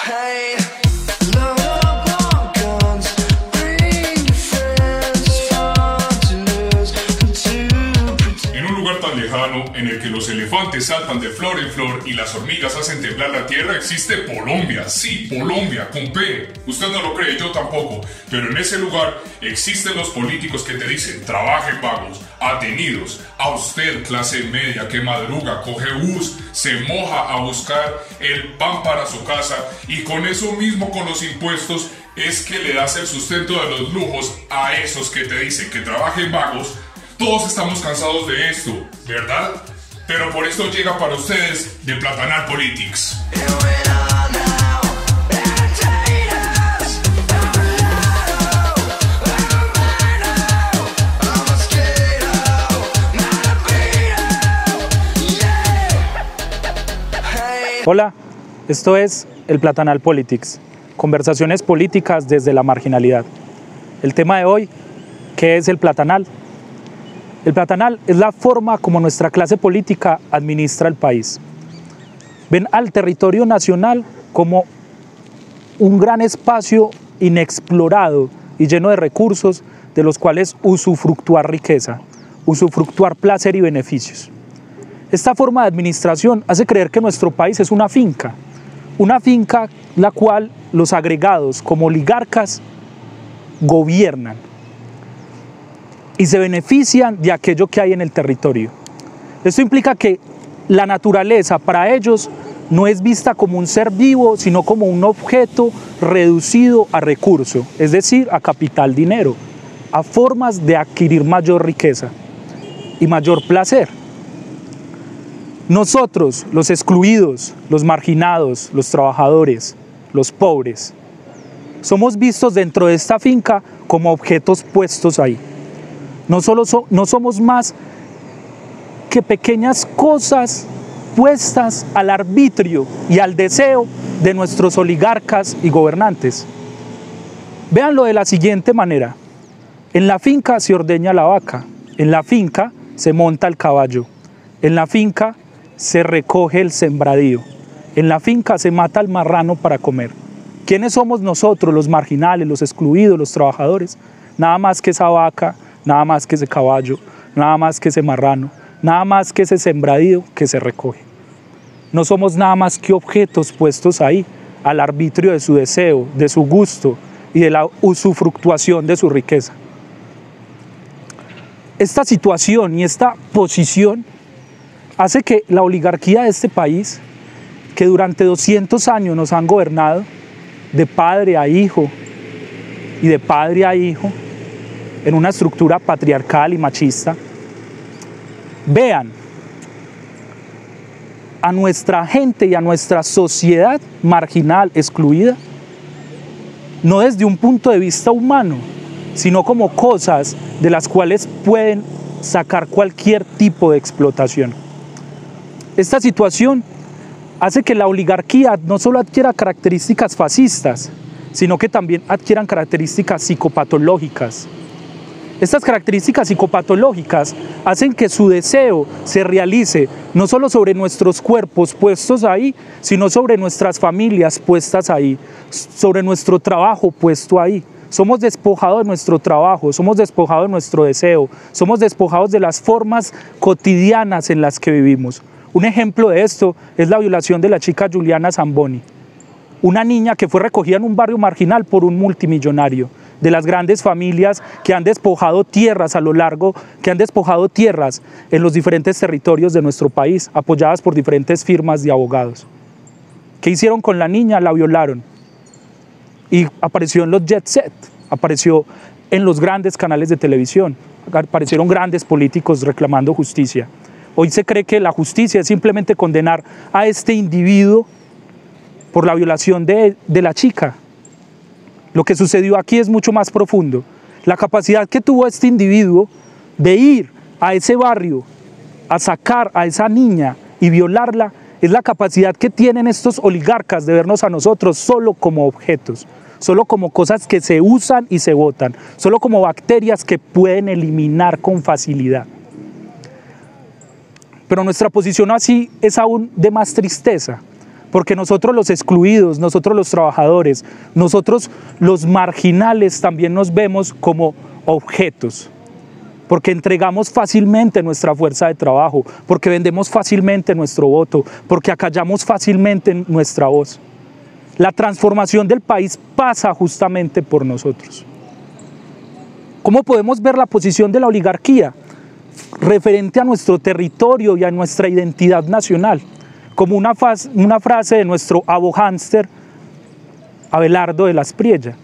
Hey, load up on guns, bring your friends, fun to lose and to pretend. En un lugar tan lejano en el que los elefantes saltan de flor en flor y las hormigas hacen temblar la tierra existe Colombia. Sí, Colombia, con P. Usted no lo cree, yo tampoco. Pero en ese lugar existen los políticos que te dicen: trabajen vagos, atenidos. A usted, clase media, que madruga, coge bus, se moja a buscar el pan para su casa, y con eso mismo, con los impuestos, es que le das el sustento de los lujos a esos que te dicen que trabajen vagos. Todos estamos cansados de esto, ¿verdad? Pero por esto llega para ustedes The Platanal Politics. Hola, esto es el Platanal Politics, conversaciones políticas desde la marginalidad. El tema de hoy, ¿qué es el platanal? El platanal es la forma como nuestra clase política administra el país. Ven al territorio nacional como un gran espacio inexplorado y lleno de recursos de los cuales usufructuar riqueza, usufructuar placer y beneficios. Esta forma de administración hace creer que nuestro país es una finca la cual los agregados como oligarcas gobiernan y se benefician de aquello que hay en el territorio. Esto implica que la naturaleza para ellos no es vista como un ser vivo, sino como un objeto reducido a recurso, es decir, a capital, dinero, a formas de adquirir mayor riqueza y mayor placer. Nosotros, los excluidos, los marginados, los trabajadores, los pobres, somos vistos dentro de esta finca como objetos puestos ahí. No somos más que pequeñas cosas puestas al arbitrio y al deseo de nuestros oligarcas y gobernantes. Véanlo de la siguiente manera: en la finca se ordeña la vaca, en la finca se monta el caballo, en la finca se recoge el sembradío, en la finca se mata el marrano para comer. ¿Quiénes somos nosotros, los marginales, los excluidos, los trabajadores? Nada más que esa vaca, nada más que ese caballo, nada más que ese marrano, nada más que ese sembradío que se recoge. No somos nada más que objetos puestos ahí, al arbitrio de su deseo, de su gusto y de la usufructuación de su riqueza. Esta situación y esta posición hace que la oligarquía de este país, que durante 200 años nos han gobernado de padre a hijo y de padre a hijo, en una estructura patriarcal y machista, vean a nuestra gente y a nuestra sociedad marginal, excluida, no desde un punto de vista humano, sino como cosas de las cuales pueden sacar cualquier tipo de explotación. Esta situación hace que la oligarquía no solo adquiera características fascistas, sino que también adquieran características psicopatológicas. Estas características psicopatológicas hacen que su deseo se realice no solo sobre nuestros cuerpos puestos ahí, sino sobre nuestras familias puestas ahí, sobre nuestro trabajo puesto ahí. Somos despojados de nuestro trabajo, somos despojados de nuestro deseo, somos despojados de las formas cotidianas en las que vivimos. Un ejemplo de esto es la violación de la chica Juliana Zamboni, una niña que fue recogida en un barrio marginal por un multimillonario, de las grandes familias que han despojado tierras que han despojado tierras en los diferentes territorios de nuestro país, apoyadas por diferentes firmas de abogados. ¿Qué hicieron con la niña? La violaron. Y apareció en los jet set, apareció en los grandes canales de televisión, aparecieron grandes políticos reclamando justicia. Hoy se cree que la justicia es simplemente condenar a este individuo por la violación de la chica. Lo que sucedió aquí es mucho más profundo. La capacidad que tuvo este individuo de ir a ese barrio, a sacar a esa niña y violarla, es la capacidad que tienen estos oligarcas de vernos a nosotros solo como objetos, solo como cosas que se usan y se botan, solo como bacterias que pueden eliminar con facilidad. Pero nuestra posición así es aún de más tristeza, porque nosotros los excluidos, nosotros los trabajadores, nosotros los marginales también nos vemos como objetos, porque entregamos fácilmente nuestra fuerza de trabajo, porque vendemos fácilmente nuestro voto, porque acallamos fácilmente nuestra voz. La transformación del país pasa justamente por nosotros. ¿Cómo podemos ver la posición de la oligarquía referente a nuestro territorio y a nuestra identidad nacional? Como una frase de nuestro abohámster Abelardo de la Espriella,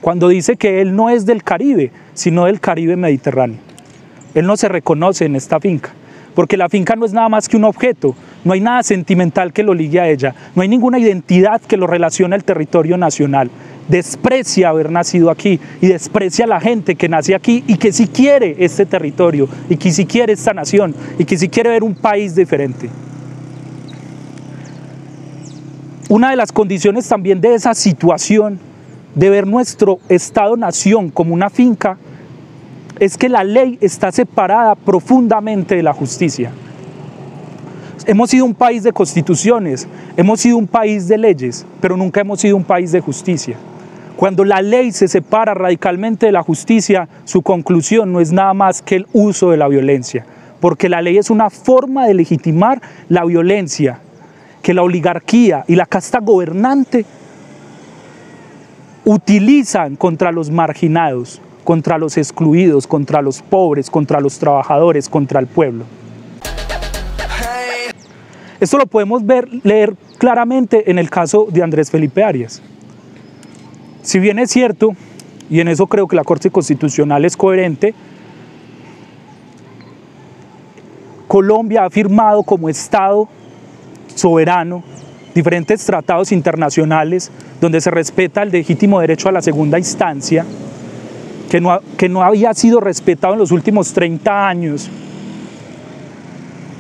cuando dice que él no es del Caribe, sino del Caribe mediterráneo. Él no se reconoce en esta finca, porque la finca no es nada más que un objeto, no hay nada sentimental que lo ligue a ella, no hay ninguna identidad que lo relacione al territorio nacional. Desprecia haber nacido aquí y desprecia a la gente que nace aquí y que sí quiere este territorio y que sí quiere esta nación y que sí quiere ver un país diferente. Una de las condiciones también de esa situación de ver nuestro Estado-nación como una finca es que la ley está separada profundamente de la justicia. Hemos sido un país de constituciones, hemos sido un país de leyes, pero nunca hemos sido un país de justicia. Cuando la ley se separa radicalmente de la justicia, su conclusión no es nada más que el uso de la violencia, porque la ley es una forma de legitimar la violencia que la oligarquía y la casta gobernante utilizan contra los marginados, contra los excluidos, contra los pobres, contra los trabajadores, contra el pueblo. Esto lo podemos leer claramente en el caso de Andrés Felipe Arias. Si bien es cierto, y en eso creo que la Corte Constitucional es coherente, Colombia ha firmado como Estado soberano diferentes tratados internacionales donde se respeta el legítimo derecho a la segunda instancia, que no había sido respetado en los últimos 30 años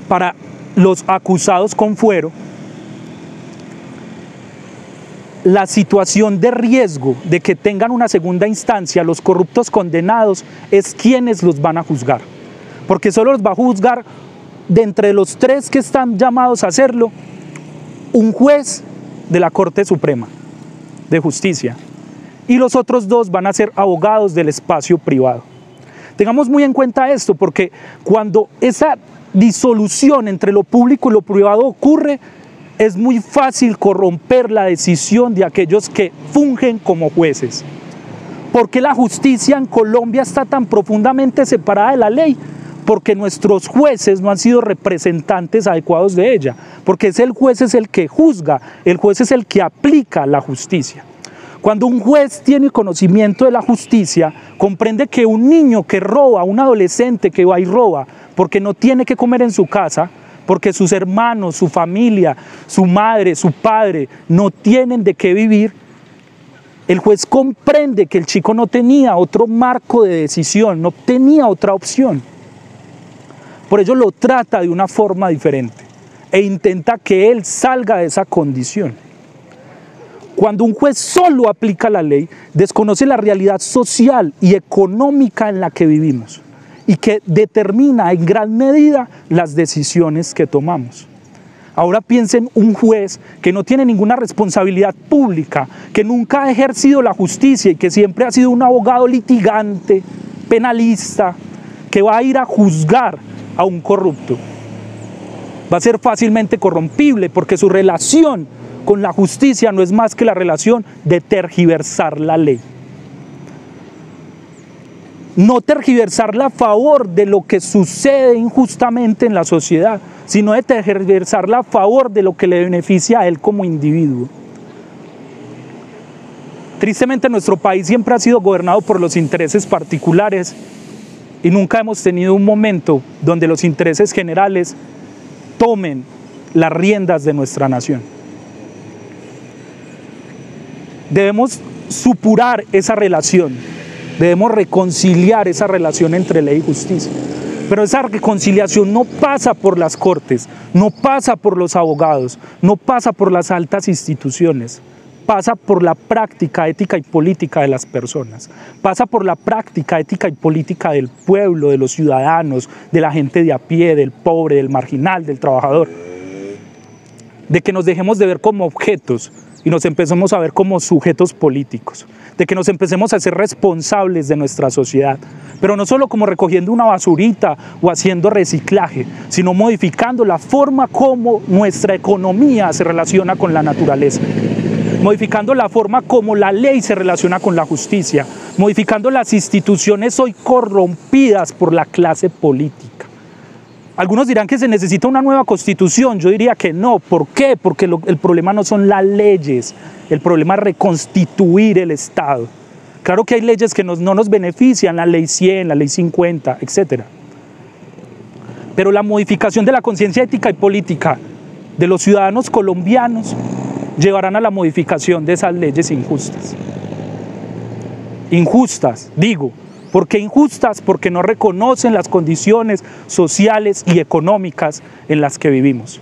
para los acusados con fuero. La situación de riesgo de que tengan una segunda instancia los corruptos condenados es quienes los van a juzgar, porque solo los va a juzgar de entre los 3 que están llamados a hacerlo, un juez de la Corte Suprema de Justicia, y los otros 2 van a ser abogados del espacio privado. Tengamos muy en cuenta esto, porque cuando esa disolución entre lo público y lo privado ocurre, es muy fácil corromper la decisión de aquellos que fungen como jueces. ¿Por qué la justicia en Colombia está tan profundamente separada de la ley? Porque nuestros jueces no han sido representantes adecuados de ella, porque el juez es el que juzga, el juez es el que aplica la justicia. Cuando un juez tiene conocimiento de la justicia, comprende que un niño que roba, un adolescente que va y roba, porque no tiene que comer en su casa, porque sus hermanos, su familia, su madre, su padre no tienen de qué vivir, el juez comprende que el chico no tenía otro marco de decisión, no tenía otra opción. Por ello lo trata de una forma diferente e intenta que él salga de esa condición. Cuando un juez solo aplica la ley, desconoce la realidad social y económica en la que vivimos y que determina en gran medida las decisiones que tomamos. Ahora piensen un juez que no tiene ninguna responsabilidad pública, que nunca ha ejercido la justicia y que siempre ha sido un abogado litigante, penalista, que va a ir a juzgar a un corrupto. Va a ser fácilmente corrompible porque su relación con la justicia no es más que la relación de tergiversar la ley. No tergiversarla a favor de lo que sucede injustamente en la sociedad, sino de tergiversarla a favor de lo que le beneficia a él como individuo. Tristemente nuestro país siempre ha sido gobernado por los intereses particulares y nunca hemos tenido un momento donde los intereses generales tomen las riendas de nuestra nación. Debemos supurar esa relación. Debemos reconciliar esa relación entre ley y justicia. Pero esa reconciliación no pasa por las cortes, no pasa por los abogados, no pasa por las altas instituciones. Pasa por la práctica ética y política de las personas. Pasa por la práctica ética y política del pueblo, de los ciudadanos, de la gente de a pie, del pobre, del marginal, del trabajador. de que nos dejemos de ver como objetos y nos empecemos a ver como sujetos políticos, de que nos empecemos a ser responsables de nuestra sociedad, pero no solo como recogiendo una basurita o haciendo reciclaje, sino modificando la forma como nuestra economía se relaciona con la naturaleza, modificando la forma como la ley se relaciona con la justicia, modificando las instituciones hoy corrompidas por la clase política. Algunos dirán que se necesita una nueva constitución, yo diría que no. ¿Por qué? Porque el problema no son las leyes, el problema es reconstituir el Estado. Claro que hay leyes que no nos benefician, la ley 100, la ley 50, etc. Pero la modificación de la conciencia ética y política de los ciudadanos colombianos llevarán a la modificación de esas leyes injustas. Injustas, digo. ¿Por qué injustas? Porque no reconocen las condiciones sociales y económicas en las que vivimos.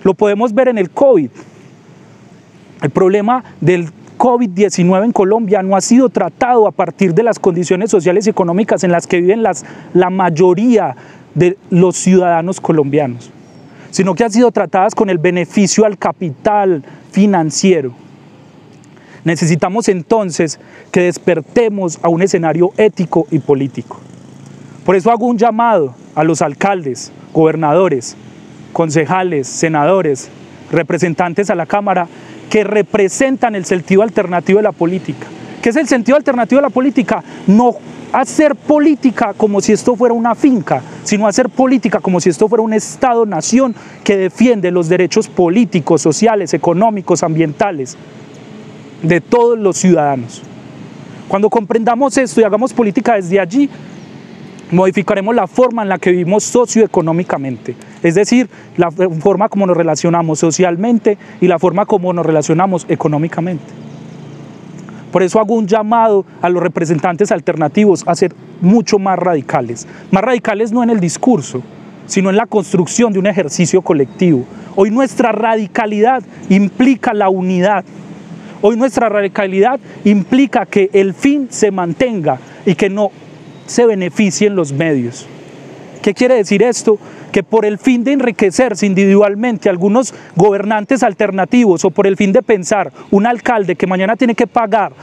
Lo podemos ver en el COVID. El problema del COVID-19 en Colombia no ha sido tratado a partir de las condiciones sociales y económicas en las que viven la mayoría de los ciudadanos colombianos, sino que han sido tratadas con el beneficio al capital financiero. Necesitamos entonces que despertemos a un escenario ético y político. Por eso hago un llamado a los alcaldes, gobernadores, concejales, senadores, representantes a la Cámara que representan el sentido alternativo de la política. ¿Qué es el sentido alternativo de la política? No hacer política como si esto fuera una finca, sino hacer política como si esto fuera un Estado-nación que defiende los derechos políticos, sociales, económicos, ambientales de todos los ciudadanos. Cuando comprendamos esto y hagamos política desde allí, modificaremos la forma en la que vivimos socioeconómicamente, es decir, la forma como nos relacionamos socialmente y la forma como nos relacionamos económicamente. Por eso hago un llamado a los representantes alternativos a ser mucho más radicales no en el discurso, sino en la construcción de un ejercicio colectivo. Hoy nuestra radicalidad implica la unidad. Hoy nuestra radicalidad implica que el fin se mantenga y que no se beneficien los medios. ¿Qué quiere decir esto? Que por el fin de enriquecerse individualmente algunos gobernantes alternativos o por el fin de pensar un alcalde que mañana tiene que pagar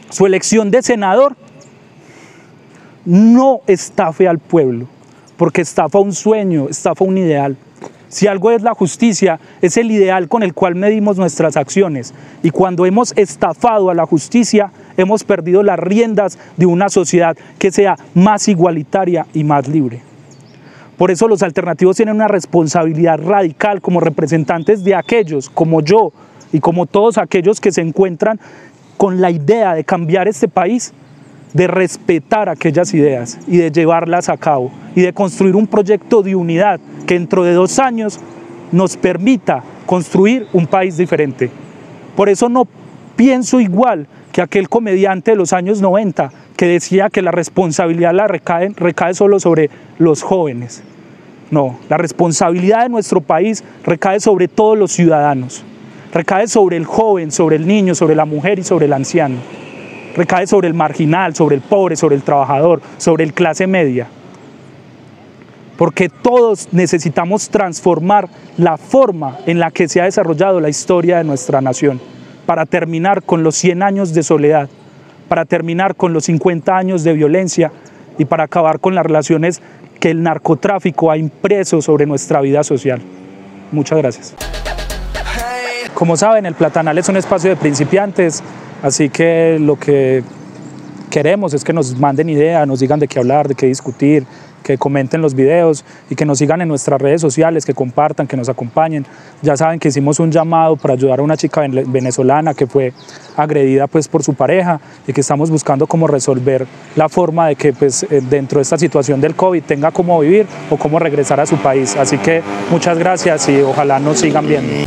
su elección de senador, no estafe al pueblo, porque estafa un sueño, estafa un ideal. Si algo es la justicia, es el ideal con el cual medimos nuestras acciones. Y cuando hemos estafado a la justicia, hemos perdido las riendas de una sociedad que sea más igualitaria y más libre. Por eso los alternativos tienen una responsabilidad radical como representantes de aquellos, como yo y como todos aquellos que se encuentran con la idea de cambiar este país, de respetar aquellas ideas y de llevarlas a cabo y de construir un proyecto de unidad que dentro de 2 años nos permita construir un país diferente. Por eso no pienso igual que aquel comediante de los años 90 que decía que la responsabilidad recae solo sobre los jóvenes. No, la responsabilidad de nuestro país recae sobre todos los ciudadanos, recae sobre el joven, sobre el niño, sobre la mujer y sobre el anciano. Recae sobre el marginal, sobre el pobre, sobre el trabajador, sobre el clase media. Porque todos necesitamos transformar la forma en la que se ha desarrollado la historia de nuestra nación para terminar con los 100 años de soledad, para terminar con los 50 años de violencia y para acabar con las relaciones que el narcotráfico ha impreso sobre nuestra vida social. Muchas gracias. Como saben, el Platanal es un espacio de principiantes. Así que lo que queremos es que nos manden ideas, nos digan de qué hablar, de qué discutir, que comenten los videos y que nos sigan en nuestras redes sociales, que compartan, que nos acompañen. Ya saben que hicimos un llamado para ayudar a una chica venezolana que fue agredida por su pareja y que estamos buscando cómo resolver la forma de que dentro de esta situación del COVID tenga cómo vivir o cómo regresar a su país. Así que muchas gracias y ojalá nos sigan viendo.